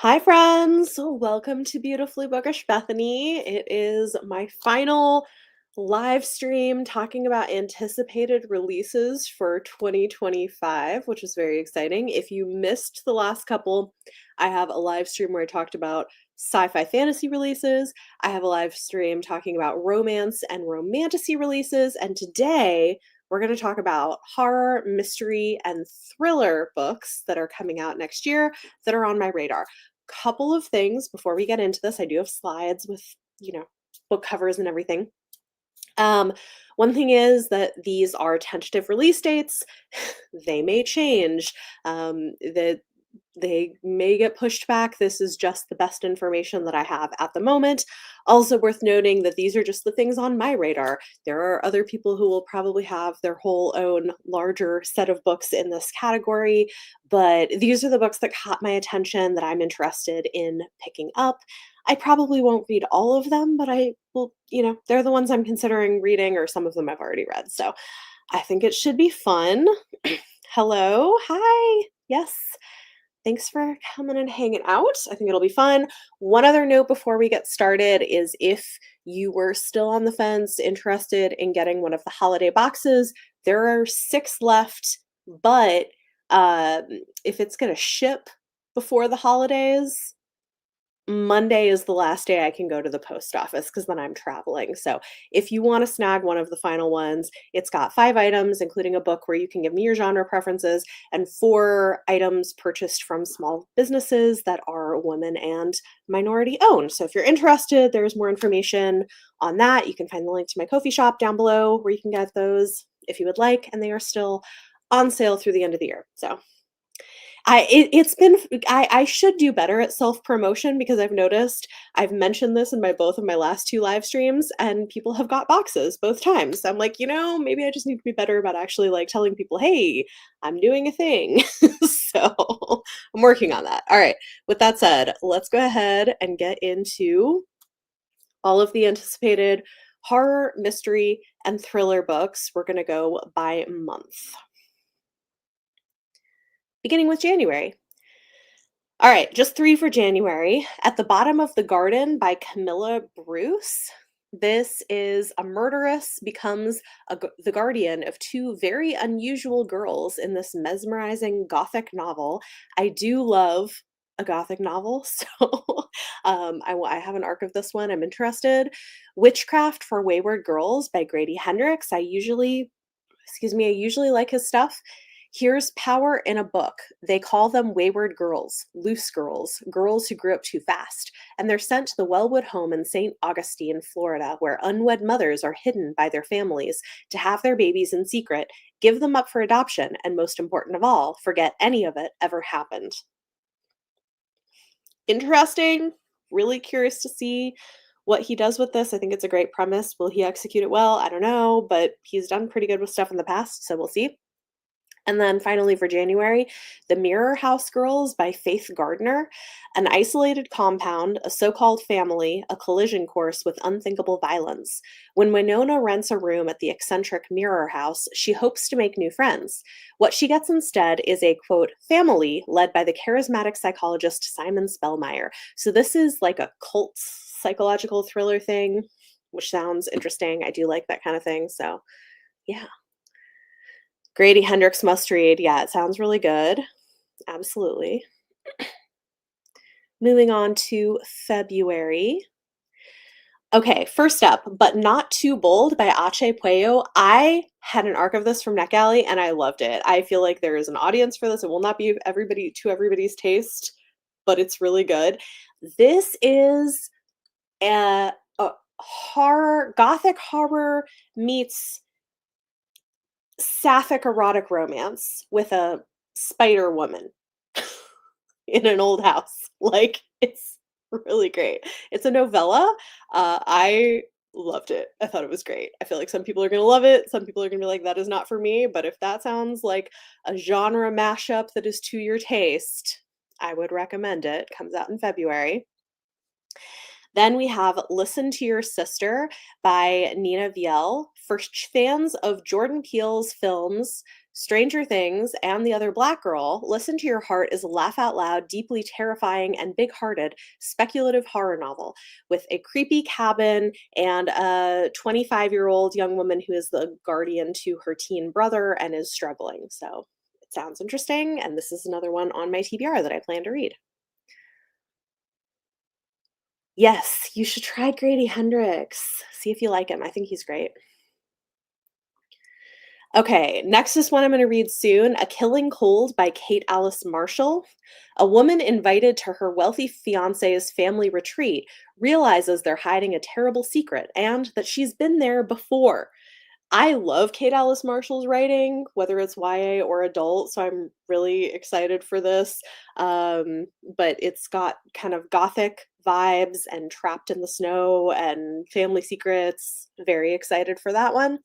Hi, friends. Welcome to Beautifully Bookish Bethany. It is my final live stream talking about anticipated releases for 2025, which is very exciting. If you missed the last couple, I have a live stream where I talked about sci-fi fantasy releases. I have a live stream talking about romance and romantasy releases, and today we're going to talk about horror, mystery, and thriller books that are coming out next year that are on my radar. Couple of things before we get into this. I do have slides with, book covers and everything. Um, One thing is that these are tentative release dates. They may change. That they may get pushed back. This is just the best information that I have at the moment. Also worth noting that these are just the things on my radar. There are other people who will probably have their whole own larger set of books in this category, but these are the books that caught my attention that I'm interested in picking up. I probably won't read all of them, but I will, they're the ones I'm considering reading, or some of them I've already read. So I think it should be fun. Hello. Hi. Yes. Thanks for coming and hanging out. I think it'll be fun. One other note before we get started is if you were still on the fence, interested in getting one of the holiday boxes, there are 6 left, but if it's going to ship before the holidays, Monday is the last day I can go to the post office because then I'm traveling. So if you want to snag one of the final ones, it's got 5 items, including a book where you can give me your genre preferences, and 4 items purchased from small businesses that are women and minority owned. So if you're interested, there's more information on that. You can find the link to my Ko-fi shop down below where you can get those if you would like, and they are still on sale through the end of the year. So it's been I should do better at self-promotion because I've noticed I've mentioned this in my both of my last 2 live streams, and people have got boxes both times. So I'm like, maybe I just need to be better about actually, like, telling people, "Hey, I'm doing a thing." So, I'm working on that. Alright, with that said, let's go ahead and get into all of the anticipated horror, mystery, and thriller books. We're gonna go by month. Beginning with January. All right, just 3 for January. At the Bottom of the Garden by Camilla Bruce. This is a murderess becomes the guardian of 2 very unusual girls in this mesmerizing gothic novel. I do love a gothic novel, so I have an arc of this one. I'm interested. Witchcraft for Wayward Girls by Grady Hendrix. I usually like his stuff. Here's power in a book. They call them wayward girls, loose girls, girls who grew up too fast, and they're sent to the Wellwood home in St. Augustine, Florida, where unwed mothers are hidden by their families to have their babies in secret, give them up for adoption, and most important of all, forget any of it ever happened. Interesting. Really curious to see what he does with this. I think it's a great premise. Will he execute it well? I don't know, but he's done pretty good with stuff in the past, so we'll see. And then finally for January, The Mirror House Girls by Faith Gardner. An isolated compound, a so called family, a collision course with unthinkable violence. When Winona rents a room at the eccentric Mirror House, she hopes to make new friends. What she gets instead is a quote, family led by the charismatic psychologist Simon Spellmeyer. So this is like a cult psychological thriller thing, which sounds interesting. I do like that kind of thing. So yeah. Grady Hendrix must read. Yeah, it sounds really good. Absolutely. Moving on to February. Okay, first up, But Not Too Bold by Ache Puello. I had an arc of this from NetGalley and I loved it. I feel like there is an audience for this. It will not be everybody's taste, but it's really good. This is a horror, gothic horror meets sapphic erotic romance with a spider woman in an old house. Like, it's really great. It's a novella. I loved it. I thought it was great. I feel like some people are going to love it. Some people are going to be like, that is not for me. But if that sounds like a genre mashup that is to your taste, I would recommend it. Comes out in February. Then we have Listen to Your Sister by Nina Viel. For fans of Jordan Peele's films, Stranger Things and The Other Black Girl, Listen to Your Heart is a laugh out loud, deeply terrifying, and big hearted speculative horror novel with a creepy cabin and a 25-year-old young woman who is the guardian to her teen brother and is struggling. So it sounds interesting. And this is another one on my TBR that I plan to read. Yes, you should try Grady Hendrix. See if you like him. I think he's great. Okay, next is one I'm going to read soon, A Killing Cold by Kate Alice Marshall. A woman invited to her wealthy fiance's family retreat realizes they're hiding a terrible secret and that she's been there before. I love Kate Alice Marshall's writing, whether it's YA or adult, so I'm really excited for this. But it's got kind of gothic vibes and trapped in the snow and family secrets. Very excited for that one.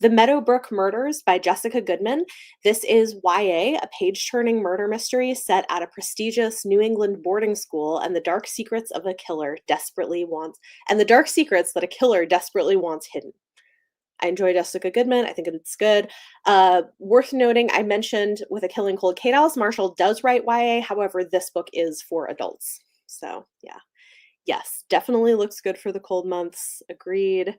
The Meadowbrook Murders by Jessica Goodman. This is YA, a page-turning murder mystery set at a prestigious New England boarding school, and the dark secrets that a killer desperately wants hidden. I enjoy Jessica Goodman. I think it's good. Worth noting, I mentioned with A Killing Cold, Kate Alice Marshall does write YA. However, this book is for adults. So yeah. Yes, definitely looks good for the cold months. Agreed.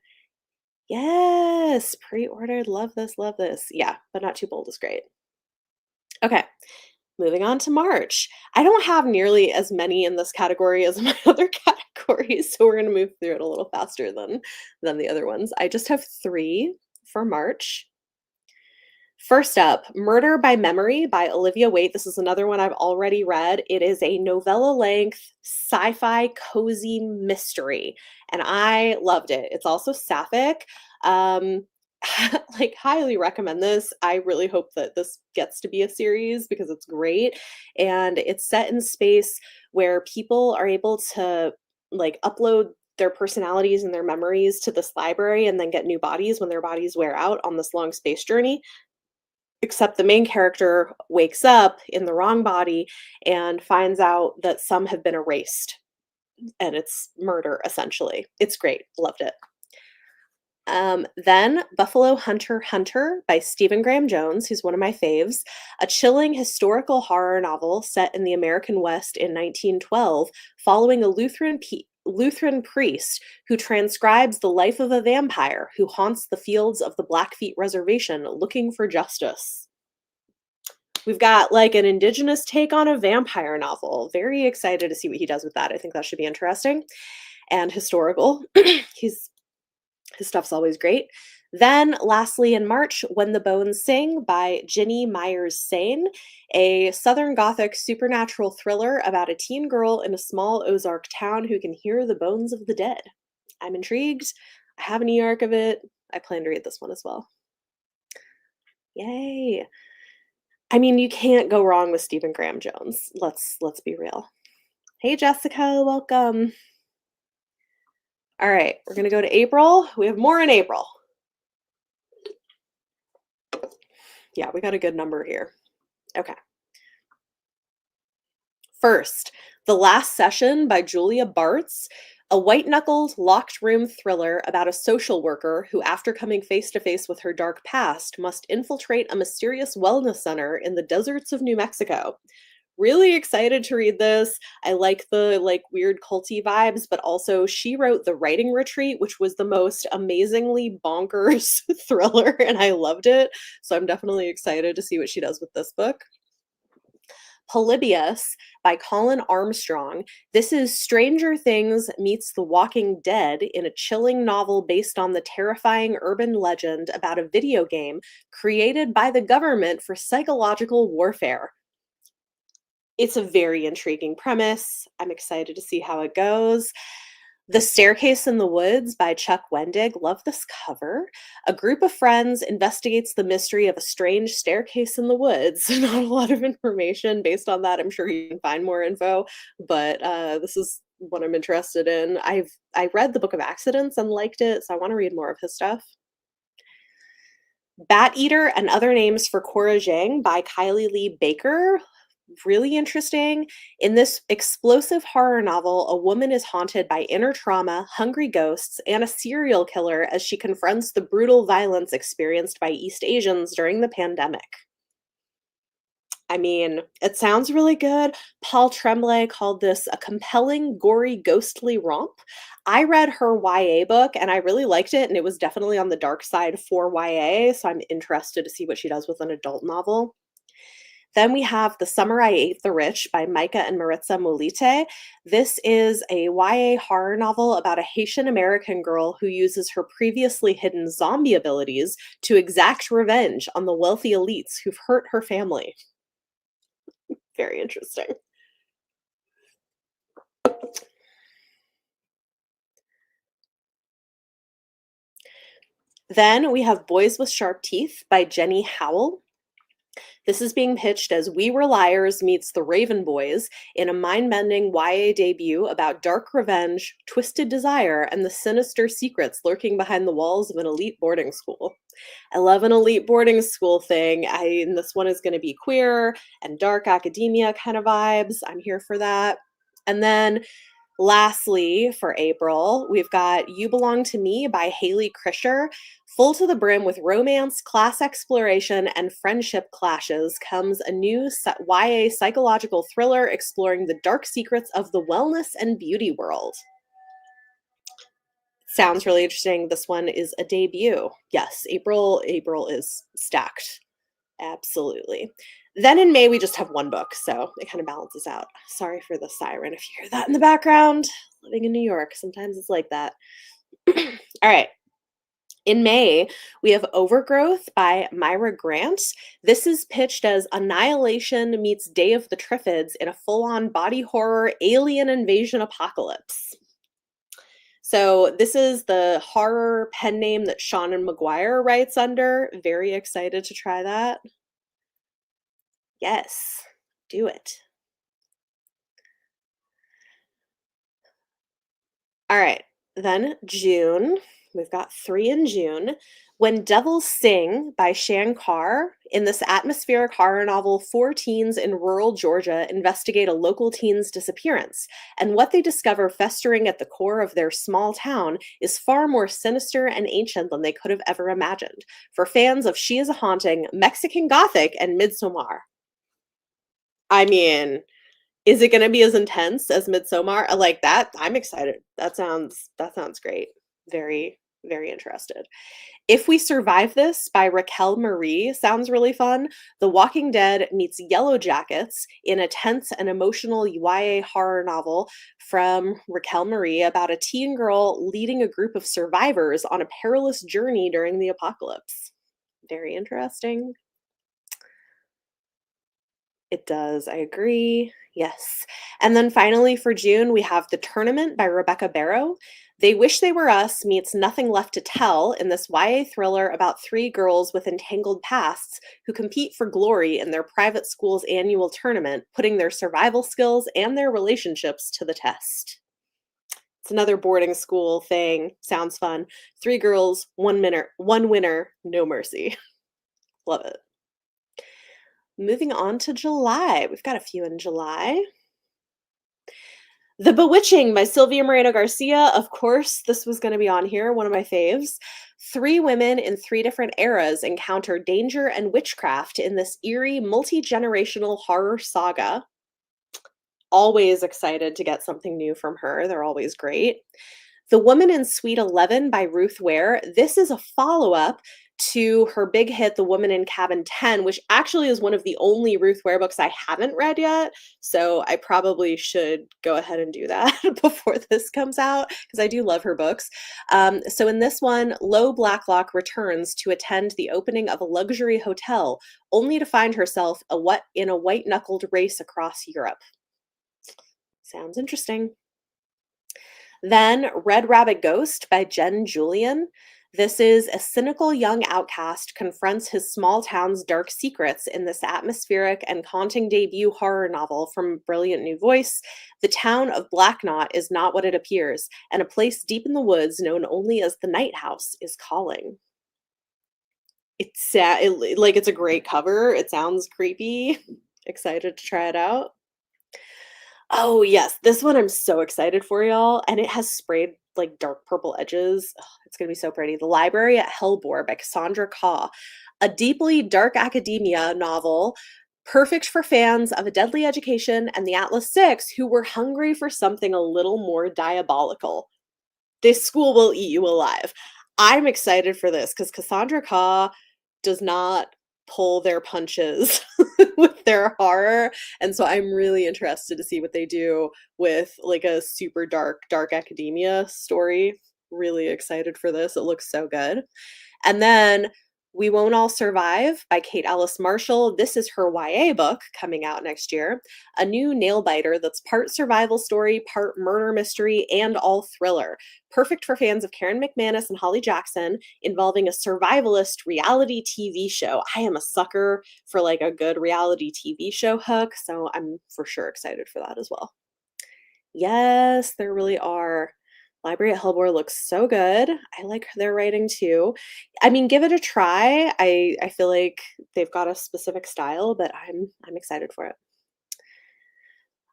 Yes, pre-ordered. Love this, love this. Yeah, but not too bold is great. Okay, moving on to March. I don't have nearly as many in this category as my other categories, so we're going to move through it a little faster than the other ones. I just have 3 for March. First up, Murder by Memory by Olivia Waite. This is another one I've already read. It is a novella-length sci-fi cozy mystery, and I loved it. It's also sapphic. Um, like highly recommend this. I really hope that this gets to be a series because it's great, and it's set in space where people are able to like upload their personalities and their memories to this library and then get new bodies when their bodies wear out on this long space journey. Except the main character wakes up in the wrong body and finds out that some have been erased, and it's murder, essentially. It's great. Loved it. Then Buffalo Hunter Hunter by Stephen Graham Jones, who's one of my faves, a chilling historical horror novel set in the American West in 1912, following a Lutheran priest who transcribes the life of a vampire who haunts the fields of the Blackfeet Reservation looking for justice. We've got like an indigenous take on a vampire novel. Very excited to see what he does with that. I think that should be interesting and historical. His stuff's always great. Then, lastly, in March, When the Bones Sing by Ginny Myers Sane, a Southern Gothic supernatural thriller about a teen girl in a small Ozark town who can hear the bones of the dead. I'm intrigued. I have an e-arc of it. I plan to read this one as well. Yay. I mean, you can't go wrong with Stephen Graham Jones. Let's be real. Hey, Jessica, welcome. All right, we're going to go to April. We have more in April. Yeah, we got a good number here. Okay. First, The Last Session by Julia Bartz, a white-knuckled, locked-room thriller about a social worker who, after coming face-to-face with her dark past, must infiltrate a mysterious wellness center in the deserts of New Mexico. Really excited to read this. I like the weird culty vibes, but also she wrote The Writing Retreat, which was the most amazingly bonkers thriller, and I loved it. So I'm definitely excited to see what she does with this book. Polybius by Colin Armstrong. This is Stranger Things meets The Walking Dead in a chilling novel based on the terrifying urban legend about a video game created by the government for psychological warfare. It's a very intriguing premise. I'm excited to see how it goes. The Staircase in the Woods by Chuck Wendig. Love this cover. A group of friends investigates the mystery of a strange staircase in the woods. Not a lot of information based on that. I'm sure you can find more info, but this is what I'm interested in. I read the Book of Accidents and liked it, so I want to read more of his stuff. Bat Eater and Other Names for Cora Zhang by Kylie Lee Baker. Really interesting. In this explosive horror novel, a woman is haunted by inner trauma, hungry ghosts, and a serial killer as she confronts the brutal violence experienced by East Asians during the pandemic. I mean, it sounds really good. Paul Tremblay called this a compelling, gory, ghostly romp. I read her YA book and I really liked it, and it was definitely on the dark side for YA, so I'm interested to see what she does with an adult novel. Then we have The Summer I Ate the Rich by Micah and Maritza Molite. This is a YA horror novel about a Haitian American girl who uses her previously hidden zombie abilities to exact revenge on the wealthy elites who've hurt her family. Very interesting. Then we have Boys with Sharp Teeth by Jenny Howell. This is being pitched as We Were Liars meets The Raven Boys in a mind-bending YA debut about dark revenge, twisted desire, and the sinister secrets lurking behind the walls of an elite boarding school. I love an elite boarding school thing. And this one is going to be queer and dark academia kind of vibes. I'm here for that. And then lastly, for April, we've got You Belong to Me by Haley Krischer. Full to the brim with romance, class exploration, and friendship clashes comes a new YA psychological thriller exploring the dark secrets of the wellness and beauty world. Sounds really interesting. This one is a debut. Yes, April is stacked. Absolutely. Then in May, we just have one book, so it kind of balances out. Sorry for the siren if you hear that in the background. Living in New York, sometimes it's like that. All right. In May, we have Overgrowth by Myra Grant. This is pitched as Annihilation meets Day of the Triffids in a full-on body horror alien invasion apocalypse. So this is the horror pen name that Seanan McGuire writes under. Very excited to try that. Yes, do it. All right, then June. We've got 3 in June. When Devils Sing by Shan Carr. In this atmospheric horror novel, 4 teens in rural Georgia investigate a local teen's disappearance, and what they discover festering at the core of their small town is far more sinister and ancient than they could have ever imagined. For fans of She is a Haunting, Mexican Gothic, and Midsommar. I mean, is it gonna be as intense as Midsommar? Like that? I'm excited. That sounds great. Very, very interested. If We Survive This by Raquel Marie sounds really fun. The Walking Dead meets Yellow Jackets in a tense and emotional YA horror novel from Raquel Marie about a teen girl leading a group of survivors on a perilous journey during the apocalypse. Very interesting. It does, I agree. Yes. And then finally for June, we have The Tournament by Rebecca Barrow. They Wish They Were Us meets Nothing Left to Tell in this YA thriller about 3 girls with entangled pasts who compete for glory in their private school's annual tournament, putting their survival skills and their relationships to the test. It's another boarding school thing. Sounds fun. 3 girls, one winner, no mercy. Love it. Moving on to July. We've got a few in July. The Bewitching by Sylvia Moreno Garcia. Of course, this was going to be on here, one of my faves. 3 women in 3 different eras encounter danger and witchcraft in this eerie, multi-generational horror saga. Always excited to get something new from her. They're always great. The Woman in Suite 11 by Ruth Ware. This is a follow-up to her big hit, The Woman in Cabin 10, which actually is one of the only Ruth Ware books I haven't read yet. So I probably should go ahead and do that before this comes out because I do love her books. So in this one, Lo Blacklock returns to attend the opening of a luxury hotel, only to find herself in a white-knuckled race across Europe. Sounds interesting. Then Red Rabbit Ghost by Jen Julian. This is a cynical young outcast confronts his small town's dark secrets in this atmospheric and haunting debut horror novel from brilliant new voice. The town of Black Knot is not what it appears, and a place deep in the woods known only as the Night House is calling. It's sad, like it's a great cover. It sounds creepy. Excited to try it out? Oh, yes. This one I'm so excited for, y'all, and it has sprayed, like, dark purple edges. Ugh, it's gonna be so pretty. The Library at Hellbore by Cassandra Khaw, a deeply dark academia novel, perfect for fans of A Deadly Education and the Atlas Six who were hungry for something a little more diabolical. This school will eat you alive. I'm excited for this because Cassandra Khaw does not pull their punches with their horror, and so I'm really interested to see what they do with, like, a super dark academia story. Really excited for this, it looks so good. And then We Won't All Survive by Kate Alice Marshall. This is her YA book coming out next year. A new nail biter that's part survival story, part murder mystery, and all thriller. Perfect for fans of Karen McManus and Holly Jackson, involving a survivalist reality TV show. I am a sucker for like a good reality TV show hook, so I'm for sure excited for that as well. Yes, there really are. Library at Hellbore looks so good. I like their writing too. I mean, give it a try. I feel like they've got a specific style, but I'm excited for it.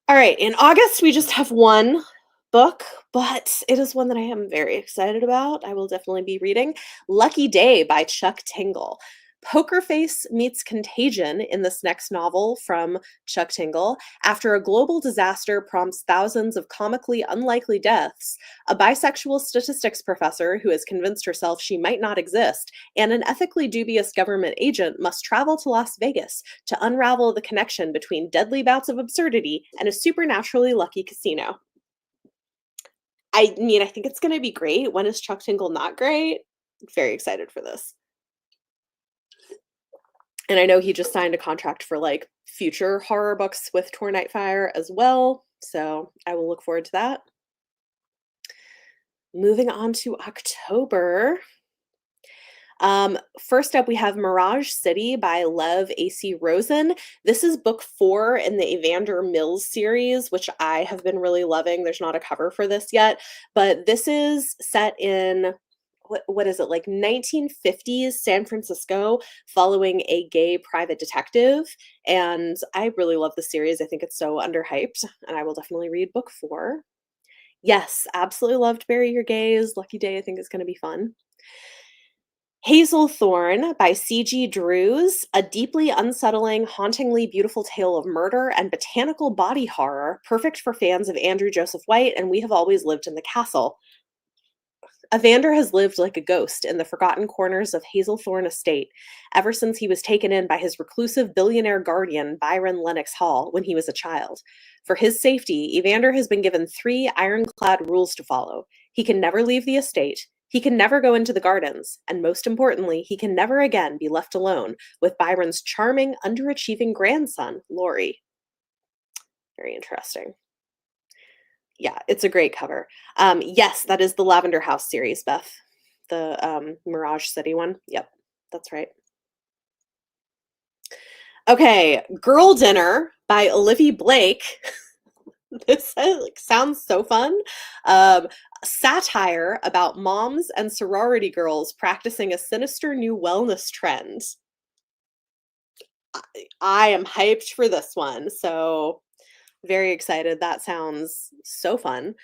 All right, in August we just have one book, but it is one that I am very excited about. I will definitely be reading Lucky Day by Chuck Tingle. Poker Face meets Contagion in this next novel from Chuck Tingle. After a global disaster prompts thousands of comically unlikely deaths, a bisexual statistics professor who has convinced herself she might not exist and an ethically dubious government agent must travel to Las Vegas to unravel the connection between deadly bouts of absurdity and a supernaturally lucky casino. I mean, I think it's going to be great. When is Chuck Tingle not great? Very excited for this. And I know he just signed a contract for like future horror books with Tor Nightfire as well. So I will look forward to that. Moving on to October. First up, we have Mirage City by Lev A.C. Rosen. This is book 4 in the Evander Mills series, which I have been really loving. There's not a cover for this yet, but this is set in what is it, like 1950s San Francisco, following a gay private detective. And I really love the series. I think it's so underhyped, and I will definitely read book 4. Yes, absolutely loved Bury Your Gaze. Lucky Day, I think is going to be fun. Hazel Thorn by C.G. Drews, a deeply unsettling, hauntingly beautiful tale of murder and botanical body horror, perfect for fans of Andrew Joseph White and We Have Always Lived in the Castle. Evander has lived like a ghost in the forgotten corners of Hazelthorne Estate ever since he was taken in by his reclusive billionaire guardian, Byron Lennox Hall, when he was a child. For his safety, Evander has been given 3 ironclad rules to follow. He can never leave the estate, he can never go into the gardens, and most importantly, he can never again be left alone with Byron's charming, underachieving grandson, Laurie. Very interesting. Yeah, it's a great cover. Yes, that is the Lavender House series, Beth. The Mirage City one. Yep, that's right. Okay, Girl Dinner by Olivia Blake. This like, sounds so fun. Um, Satire about moms and sorority girls practicing a sinister new wellness trend. I am hyped for this one, so very excited. That sounds so fun.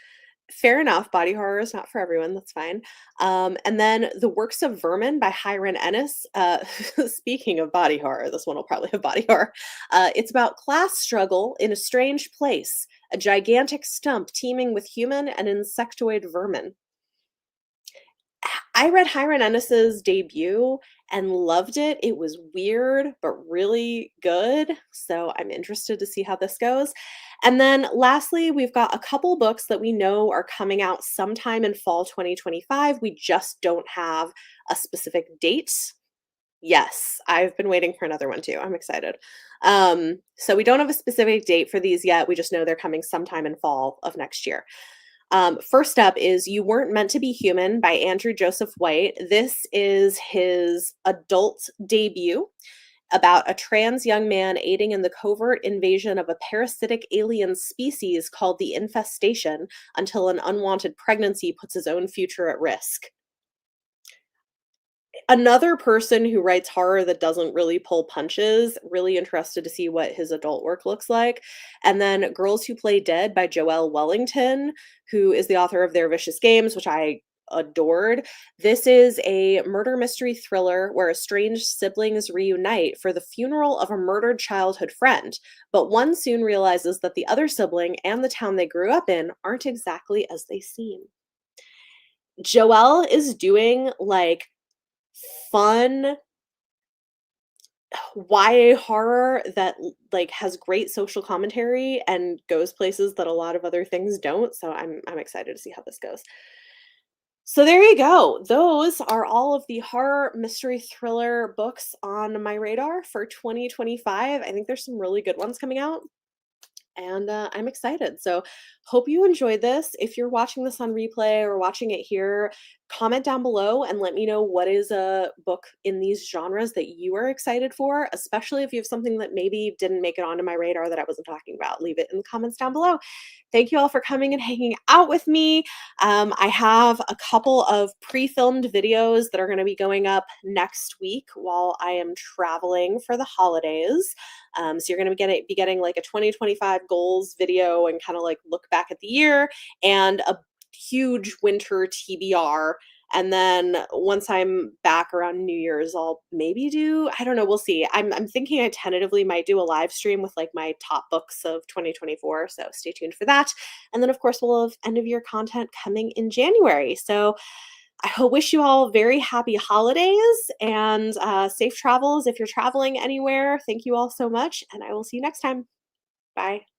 Fair enough, body horror is not for everyone, that's fine. And then The Works of Vermin by Hiram Ennis. Speaking of body horror, this one will probably have body horror. It's about class struggle in a strange place, a gigantic stump teeming with human and insectoid vermin. I read Hiram Ennis's debut and loved it. It was weird, but really good. So I'm interested to see how this goes. And then lastly, we've got a couple books that we know are coming out sometime in fall 2025. We just don't have a specific date. Yes, I've been waiting for another one too. I'm excited. So we don't have a specific date for these yet. We just know they're coming sometime in fall of next year. First up is You Weren't Meant to Be Human by Andrew Joseph White. This is his adult debut about a trans young man aiding in the covert invasion of a parasitic alien species called the Infestation until an unwanted pregnancy puts his own future at risk. Another person who writes horror that doesn't really pull punches, really interested to see what his adult work looks like. And then Girls Who Play Dead by Joelle Wellington, who is the author of Their Vicious Games, which I adored. This is a murder mystery thriller where estranged siblings reunite for the funeral of a murdered childhood friend. But one soon realizes that the other sibling and the town they grew up in aren't exactly as they seem. Joelle is doing like fun YA horror that like has great social commentary and goes places that a lot of other things don't. So I'm excited to see how this goes. So there you go. Those are all of the horror mystery thriller books on my radar for 2025. I think there's some really good ones coming out and I'm excited. So, hope you enjoyed this. If you're watching this on replay or watching it here, comment down below and let me know what is a book in these genres that you are excited for, especially if you have something that maybe didn't make it onto my radar that I wasn't talking about. Leave it in the comments down below. Thank you all for coming and hanging out with me. I have a couple of pre-filmed videos that are going to be going up next week while I am traveling for the holidays. So you're going to be getting like a 2025 goals video and kind of like look back at the year and a huge winter TBR. And then once I'm back around New Year's, I'll maybe do, I don't know, we'll see. I'm thinking I tentatively might do a live stream with like my top books of 2024. So stay tuned for that. And then of course we'll have end of year content coming in January. So wish you all very happy holidays and safe travels if you're traveling anywhere. Thank you all so much, and I will see you next time. Bye.